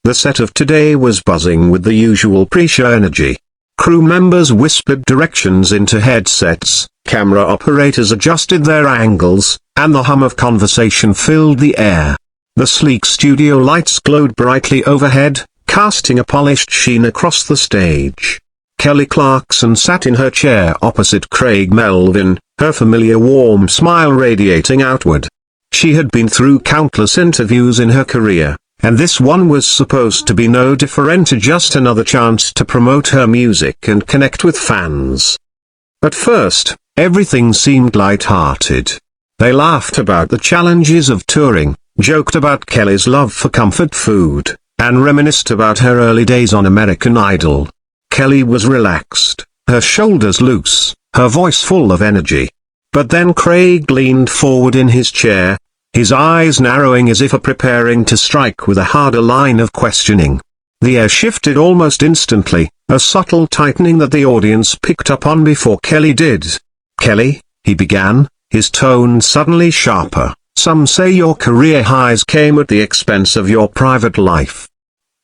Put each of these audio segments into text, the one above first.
The set of today was buzzing with the usual pre-show energy. Crew members whispered directions into headsets, camera operators adjusted their angles, and the hum of conversation filled the air. The sleek studio lights glowed brightly overhead, casting a polished sheen across the stage. Kelly Clarkson sat in her chair opposite Craig Melvin, her familiar warm smile radiating outward. She had been through countless interviews in her career, and this one was supposed to be no different, just another chance to promote her music and connect with fans. At first, everything seemed lighthearted. They laughed about the challenges of touring, joked about Kelly's love for comfort food, and reminisced about her early days on American Idol. Kelly was relaxed, her shoulders loose, her voice full of energy. But then Craig leaned forward in his chair, his eyes narrowing as if preparing to strike with a harder line of questioning. The air shifted almost instantly, a subtle tightening that the audience picked up on before Kelly did. "Kelly," he began, his tone suddenly sharper, "some say your career highs came at the expense of your private life.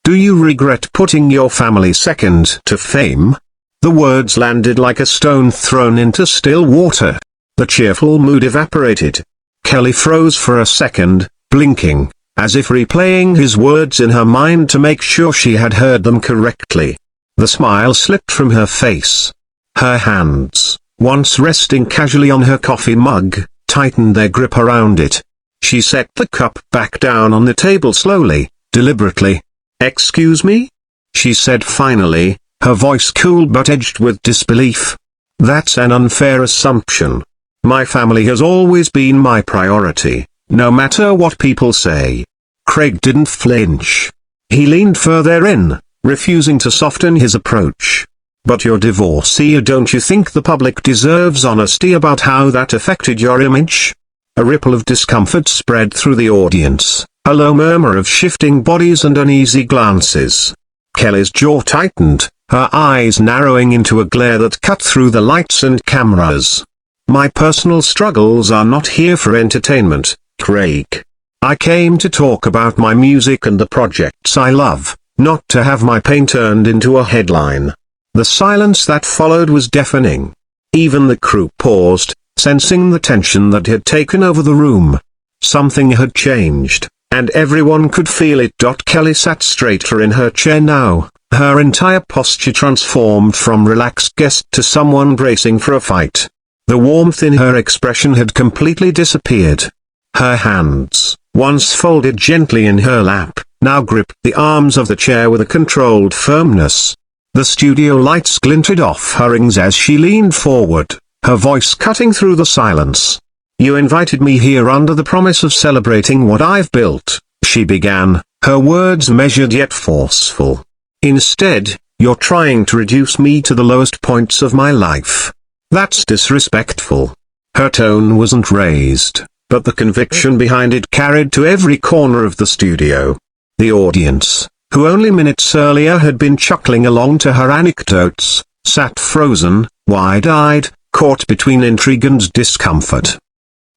Do you regret putting your family second to fame?" The words landed like a stone thrown into still water. The cheerful mood evaporated. Kelly froze for a second, blinking, as if replaying his words in her mind to make sure she had heard them correctly. The smile slipped from her face. Her hands, once resting casually on her coffee mug, tightened their grip around it. She set the cup back down on the table slowly, deliberately. "Excuse me?" she said finally, her voice cool but edged with disbelief. "That's an unfair assumption. My family has always been my priority, no matter what people say." Craig didn't flinch. He leaned further in, refusing to soften his approach. "But you're divorcee, don't you think the public deserves honesty about how that affected your image?" A ripple of discomfort spread through the audience, a low murmur of shifting bodies and uneasy glances. Kelly's jaw tightened, her eyes narrowing into a glare that cut through the lights and cameras. "My personal struggles are not here for entertainment, Craig. I came to talk about my music and the projects I love, not to have my pain turned into a headline." The silence that followed was deafening. Even the crew paused, sensing the tension that had taken over the room. Something had changed, and everyone could feel it. Kelly sat straighter in her chair now, her entire posture transformed from relaxed guest to someone bracing for a fight. The warmth in her expression had completely disappeared. Her hands, once folded gently in her lap, now gripped the arms of the chair with a controlled firmness. The studio lights glinted off her rings as she leaned forward, her voice cutting through the silence. "You invited me here under the promise of celebrating what I've built," she began, her words measured yet forceful. "Instead, you're trying to reduce me to the lowest points of my life. That's disrespectful." Her tone wasn't raised, but the conviction behind it carried to every corner of the studio. The audience, who only minutes earlier had been chuckling along to her anecdotes, sat frozen, wide-eyed, caught between intrigue and discomfort.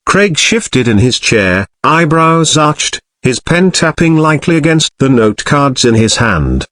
Craig shifted in his chair, eyebrows arched, his pen tapping lightly against the note cards in his hand.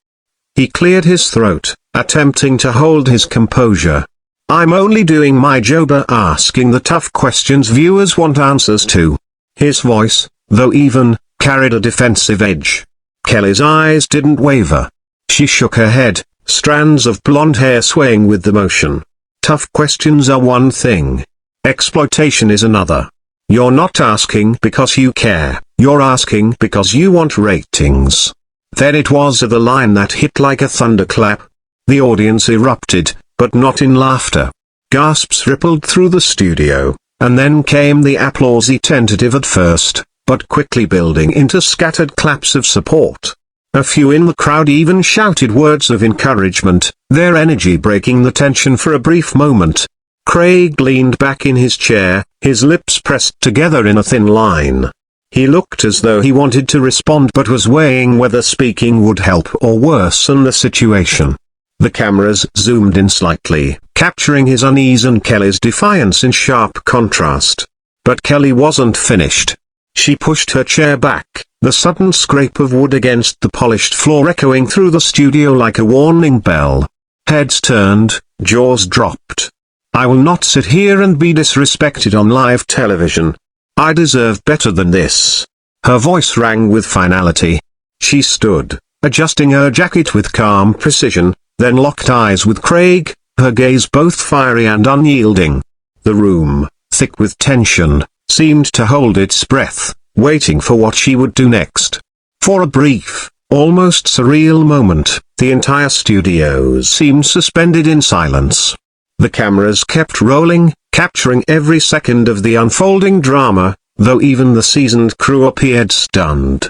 He cleared his throat, attempting to hold his composure. "I'm only doing my job, asking the tough questions viewers want answers to." His voice, though even, carried a defensive edge. Kelly's eyes didn't waver. She shook her head, strands of blonde hair swaying with the motion. "Tough questions are one thing. Exploitation is another. You're not asking because you care, you're asking because you want ratings." Then it was the line that hit like a thunderclap. The audience erupted, but not in laughter. Gasps rippled through the studio, and then came the applause, tentative at first, but quickly building into scattered claps of support. A few in the crowd even shouted words of encouragement, their energy breaking the tension for a brief moment. Craig leaned back in his chair, his lips pressed together in a thin line. He looked as though he wanted to respond but was weighing whether speaking would help or worsen the situation. The cameras zoomed in slightly, capturing his unease and Kelly's defiance in sharp contrast. But Kelly wasn't finished. She pushed her chair back, the sudden scrape of wood against the polished floor echoing through the studio like a warning bell. Heads turned, jaws dropped. I will not sit here and be disrespected on live television. I deserve better than this. Her voice rang with finality. She stood, adjusting her jacket with calm precision, then locked eyes with Craig, her gaze both fiery and unyielding. The room, thick with tension, seemed to hold its breath, waiting for what she would do next. For a brief, almost surreal moment, the entire studio seemed suspended in silence. The cameras kept rolling, capturing every second of the unfolding drama, though even the seasoned crew appeared stunned.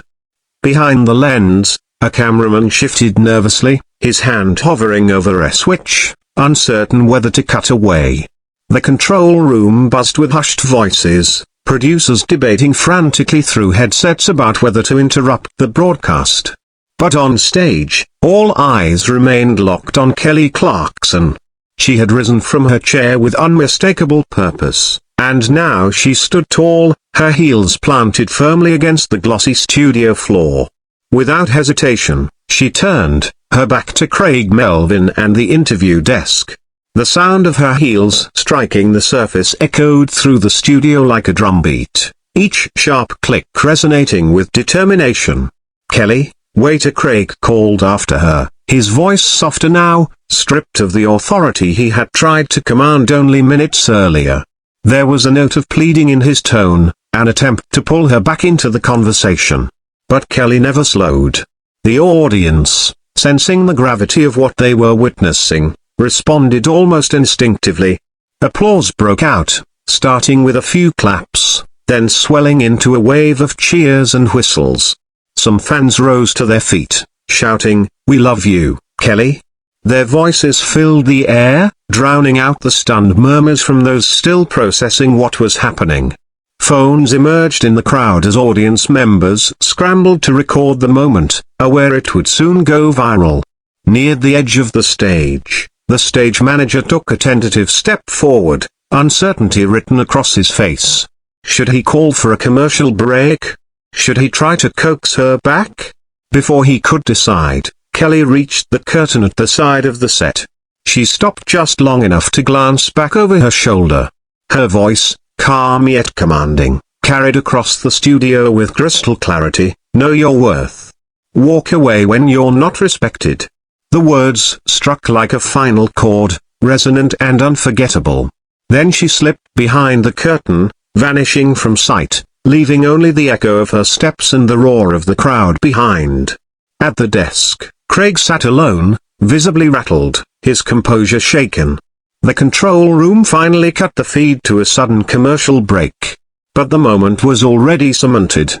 Behind the lens, a cameraman shifted nervously, his hand hovering over a switch, uncertain whether to cut away. The control room buzzed with hushed voices, producers debating frantically through headsets about whether to interrupt the broadcast. But on stage, all eyes remained locked on Kelly Clarkson. She had risen from her chair with unmistakable purpose, and now she stood tall, her heels planted firmly against the glossy studio floor. Without hesitation, she turned, her back to Craig Melvin and the interview desk. The sound of her heels striking the surface echoed through the studio like a drumbeat, each sharp click resonating with determination. "Kelly, waiter," Craig called after her, his voice softer now, stripped of the authority he had tried to command only minutes earlier. There was a note of pleading in his tone, an attempt to pull her back into the conversation. But Kelly never slowed. The audience, sensing the gravity of what they were witnessing, responded almost instinctively. Applause broke out, starting with a few claps, then swelling into a wave of cheers and whistles. Some fans rose to their feet, shouting, "We love you, Kelly." Their voices filled the air, drowning out the stunned murmurs from those still processing what was happening. Phones emerged in the crowd as audience members scrambled to record the moment, aware it would soon go viral. Near the edge of the stage manager took a tentative step forward, uncertainty written across his face. Should he call for a commercial break? Should he try to coax her back? Before he could decide, Kelly reached the curtain at the side of the set. She stopped just long enough to glance back over her shoulder. Her voice, calm yet commanding, carried across the studio with crystal clarity, "Know your worth. Walk away when you're not respected." The words struck like a final chord, resonant and unforgettable. Then she slipped behind the curtain, vanishing from sight, leaving only the echo of her steps and the roar of the crowd behind. At the desk, Craig sat alone, visibly rattled, his composure shaken. The control room finally cut the feed to a sudden commercial break. But the moment was already cemented.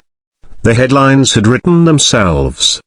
The headlines had written themselves.